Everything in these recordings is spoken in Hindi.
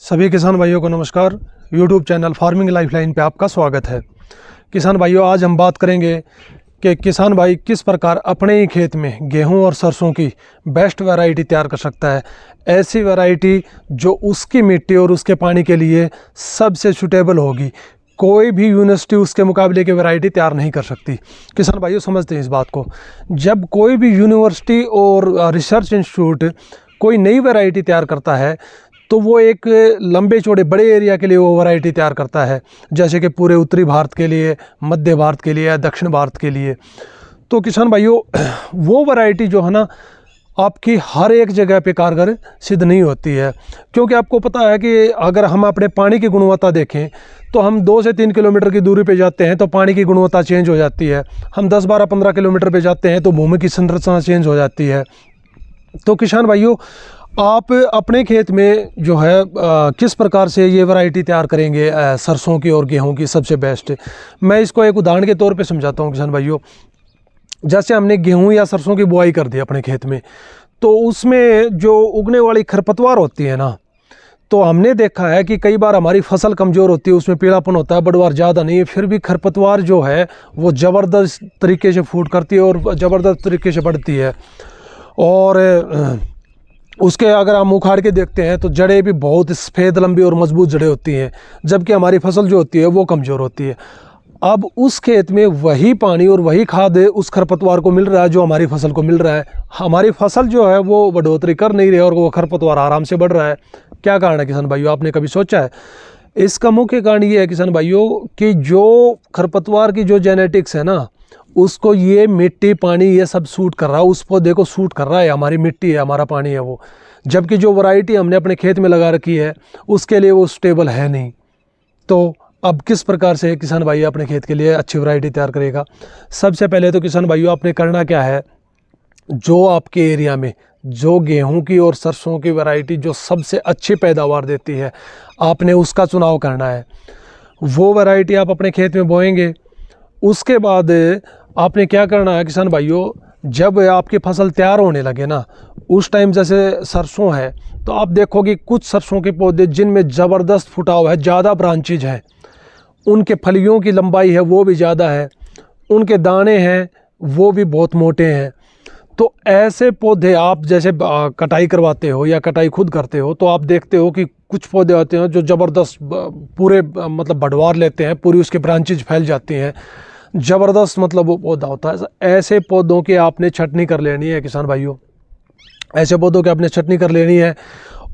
सभी किसान भाइयों को नमस्कार। यूट्यूब चैनल फार्मिंग लाइफलाइन पे आपका स्वागत है। किसान भाइयों, आज हम बात करेंगे कि किसान भाई किस प्रकार अपने ही खेत में गेहूं और सरसों की बेस्ट वैरायटी तैयार कर सकता है। ऐसी वैरायटी जो उसकी मिट्टी और उसके पानी के लिए सबसे सूटेबल होगी। कोई भी यूनिवर्सिटी उसके मुकाबले की वैरायटी तैयार नहीं कर सकती। किसान भाइयों समझते हैं इस बात को। जब कोई भी यूनिवर्सिटी और रिसर्च इंस्टीट्यूट कोई नई वैरायटी तैयार करता है तो वो एक लंबे चौड़े बड़े एरिया के लिए वो वैरायटी तैयार करता है, जैसे कि पूरे उत्तरी भारत के लिए, मध्य भारत के लिए या दक्षिण भारत के लिए। तो किसान भाइयों, वो वैरायटी जो है ना, आपकी हर एक जगह पे कारगर सिद्ध नहीं होती है। क्योंकि आपको पता है कि अगर हम अपने पानी की गुणवत्ता देखें तो हम 2 से 3 किलोमीटर की दूरी पे जाते हैं तो पानी की गुणवत्ता चेंज हो जाती है। हम 10, 12, 15 किलोमीटर पे जाते हैं तो भूमि की संरचना चेंज हो जाती है। तो किसान भाइयों, आप अपने खेत में जो है किस प्रकार से ये वैरायटी तैयार करेंगे सरसों की और गेहूं की सबसे बेस्ट, मैं इसको एक उदाहरण के तौर पे समझाता हूँ। किसान भाइयों, जैसे हमने गेहूं या सरसों की बुआई कर दी अपने खेत में, तो उसमें जो उगने वाली खरपतवार होती है ना, तो हमने देखा है कि कई बार हमारी फसल कमज़ोर होती है, उसमें पीलापन होता है, बढ़वार ज़्यादा नहीं है, फिर भी खरपतवार जो है वो ज़बरदस्त तरीके से फूट करती है और ज़बरदस्त तरीके से बढ़ती है। और उसके अगर हम उखाड़ के देखते हैं तो जड़ें भी बहुत सफ़ेद लंबी और मजबूत जड़ें होती हैं, जबकि हमारी फसल जो होती है वो कमज़ोर होती है। अब उस खेत में वही पानी और वही खाद उस खरपतवार को मिल रहा है जो हमारी फसल को मिल रहा है। हमारी फसल जो है वो बढ़ोतरी कर नहीं रही है और वो खरपतवार आराम से बढ़ रहा है। क्या कारण है किसान भाइयों, आपने कभी सोचा है? इसका मुख्य कारण ये है किसान भाइयों कि जो खरपतवार की जो जेनेटिक्स है ना, उसको ये मिट्टी पानी ये सब सूट कर रहा है, उस पौधे को सूट कर रहा है। हमारी मिट्टी है, हमारा पानी है वो, जबकि जो वैरायटी हमने अपने खेत में लगा रखी है उसके लिए वो स्टेबल है नहीं। तो अब किस प्रकार से किसान भाई अपने खेत के लिए अच्छी वैरायटी तैयार करेगा? सबसे पहले तो किसान भाइयों, आपने करना क्या है, जो आपके एरिया में जो गेहूं की और सरसों की वैरायटी जो सबसे अच्छी पैदावार देती है, आपने उसका चुनाव करना है। वो वैरायटी आप अपने खेत में बोएंगे। उसके बाद आपने क्या करना है किसान भाइयों, जब आपकी फसल तैयार होने लगे ना, उस टाइम जैसे सरसों है तो आप देखोगे कुछ सरसों के पौधे जिनमें ज़बरदस्त फुटाव है, ज़्यादा ब्रांचेज है, उनके फलियों की लंबाई है वो भी ज़्यादा है, उनके दाने हैं वो भी बहुत मोटे हैं। तो ऐसे पौधे आप जैसे कटाई करवाते हो या कटाई खुद करते हो तो आप देखते हो कि कुछ पौधे होते हैं जो ज़बरदस्त पूरे मतलब बढ़वार लेते हैं, पूरी उसके ब्रांचेज फैल जाती हैं, ज़बरदस्त मतलब वो पौधा होता है। ऐसे पौधों की आपने छटनी कर लेनी है किसान भाइयों, ऐसे पौधों की आपने छटनी कर लेनी है।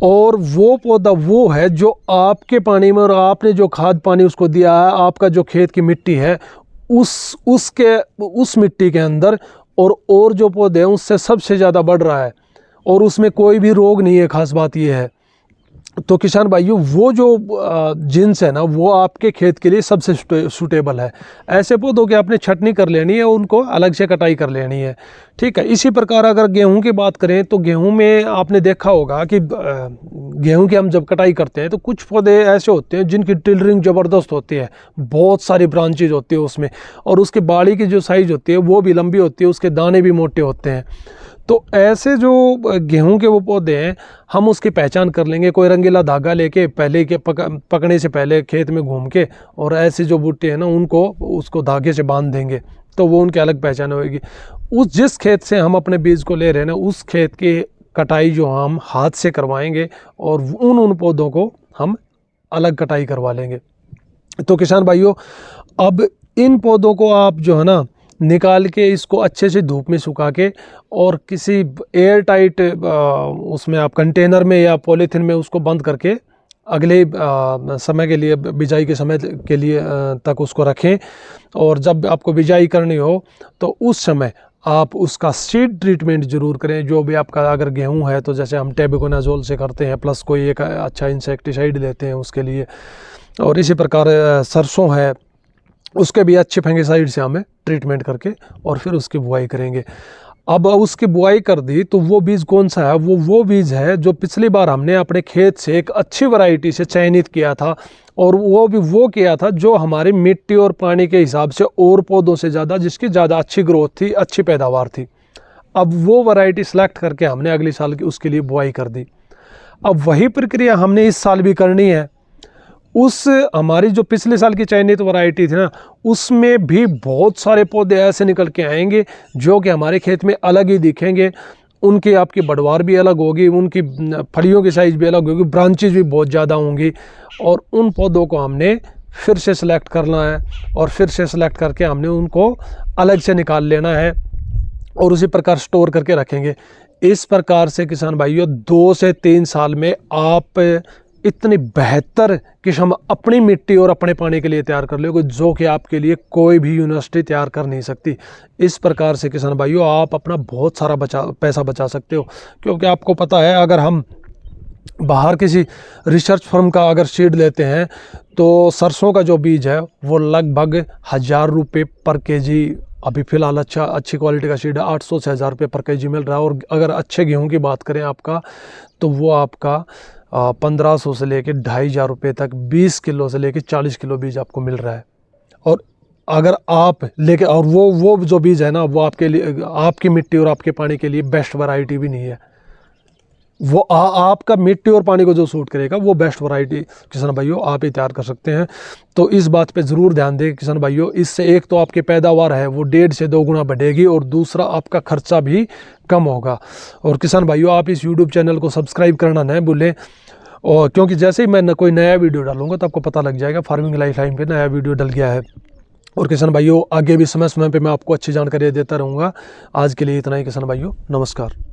और वो पौधा वो है जो आपके पानी में और आपने जो खाद पानी उसको दिया है, आपका जो खेत की मिट्टी है उस मिट्टी के अंदर और जो पौधे हैं उससे सबसे ज़्यादा बढ़ रहा है और उसमें कोई भी रोग नहीं है। खास बात ये है। तो किसान भाइयों, वो जो जिन्स है ना, वो आपके खेत के लिए सबसे सूटेबल है। ऐसे पौधों की आपने छटनी कर लेनी है, उनको अलग से कटाई कर लेनी है, ठीक है। इसी प्रकार अगर गेहूं की बात करें तो गेहूं में आपने देखा होगा कि गेहूं की हम जब कटाई करते हैं तो कुछ पौधे ऐसे होते हैं जिनकी टिलरिंग ज़बरदस्त होती है, बहुत सारी ब्रांचेज होती है उसमें, और उसके बाड़ी की जो साइज़ होती है वो भी लंबी होती है, उसके दाने भी मोटे होते हैं। तो ऐसे जो गेहूं के वो पौधे हैं, हम उसकी पहचान कर लेंगे। कोई रंगीला धागा लेके पहले के पकने से पहले खेत में घूम के और ऐसे जो बूटे हैं ना उनको उसको धागे से बांध देंगे तो वो उनकी अलग पहचान होगी। उस जिस खेत से हम अपने बीज को ले रहे हैं ना, उस खेत की कटाई जो हम हाथ से करवाएंगे और उन पौधों को हम अलग कटाई करवा लेंगे। तो किसान भाइयों, अब इन पौधों को आप जो है ना निकाल के इसको अच्छे से धूप में सुखा के और किसी एयर टाइट उसमें आप कंटेनर में या पॉलीथीन में उसको बंद करके अगले समय के लिए, बिजाई के समय के लिए तक उसको रखें। और जब आपको बिजाई करनी हो तो उस समय आप उसका सीड ट्रीटमेंट ज़रूर करें। जो भी आपका अगर गेहूं है तो जैसे हम टेबुकोनाजोल से करते हैं, प्लस कोई एक अच्छा इंसेक्टिसाइड लेते हैं उसके लिए। और इसी प्रकार सरसों है, उसके भी अच्छे फंगिसाइड से हमें ट्रीटमेंट करके और फिर उसकी बुआई करेंगे। अब उसकी बुआई कर दी तो वो बीज कौन सा है? वो बीज है जो पिछली बार हमने अपने खेत से एक अच्छी वैरायटी से चयनित किया था, और वो भी वो किया था जो हमारी मिट्टी और पानी के हिसाब से और पौधों से ज़्यादा, जिसकी ज़्यादा अच्छी ग्रोथ थी, अच्छी पैदावार थी। अब वो वैरायटी सेलेक्ट करके हमने अगले साल की उसके लिए बुआई कर दी। अब वही प्रक्रिया हमने इस साल भी करनी है। उस हमारी जो पिछले साल की चयनित वैरायटी थी ना, उसमें भी बहुत सारे पौधे ऐसे निकल के आएंगे जो कि हमारे खेत में अलग ही दिखेंगे। उनकी आपकी बढ़वार भी अलग होगी, उनकी फलियों की साइज़ भी अलग होगी, ब्रांचेज भी बहुत ज़्यादा होंगी। और उन पौधों को हमने फिर से सिलेक्ट करना है और फिर से सिलेक्ट करके हमने उनको अलग से निकाल लेना है और उसी प्रकार स्टोर करके रखेंगे। इस प्रकार से किसान भाइयों 2 से 3 साल में आप इतनी बेहतर किस्म अपनी मिट्टी और अपने पानी के लिए तैयार कर लोगे जो कि आपके लिए कोई भी यूनिवर्सिटी तैयार कर नहीं सकती। इस प्रकार से किसान भाइयों आप अपना बहुत सारा पैसा बचा सकते हो, क्योंकि आपको पता है अगर हम बाहर किसी रिसर्च फर्म का अगर सीड लेते हैं तो सरसों का जो बीज है वो लगभग 1000 रुपये पर केजी, अभी फ़िलहाल अच्छी क्वालिटी का सीड है 800 से 1000 रुपये पर केजी मिल रहा है। और अगर अच्छे गेहूं की बात करें आपका, तो वो आपका 1500 से लेके 2500 रुपये तक 20 किलो से लेके 40 किलो बीज आपको मिल रहा है। और अगर आप लेके और वो जो बीज है ना, वो आपके लिए, आपकी मिट्टी और आपके पानी के लिए बेस्ट वैरायटी भी नहीं है। वो आपका मिट्टी और पानी को जो सूट करेगा वो बेस्ट वैरायटी किसान भाइयों आप ही तैयार कर सकते हैं। तो इस बात पे ज़रूर ध्यान दें किसान भाइयों। इससे एक तो आपकी पैदावार है वो 1.5 से 2 गुना बढ़ेगी और दूसरा आपका खर्चा भी कम होगा। और किसान भाइयों आप इस यूट्यूब चैनल को सब्सक्राइब करना न भूलें, और क्योंकि जैसे ही मैं कोई नया वीडियो डालूंगा तो आपको पता लग जाएगा फार्मिंग लाइफलाइन पे नया वीडियो डल गया है। और किसान भाइयों आगे भी समय समय पे मैं आपको अच्छी जानकारी देता रहूँगा। आज के लिए इतना ही किसान भाइयों, नमस्कार।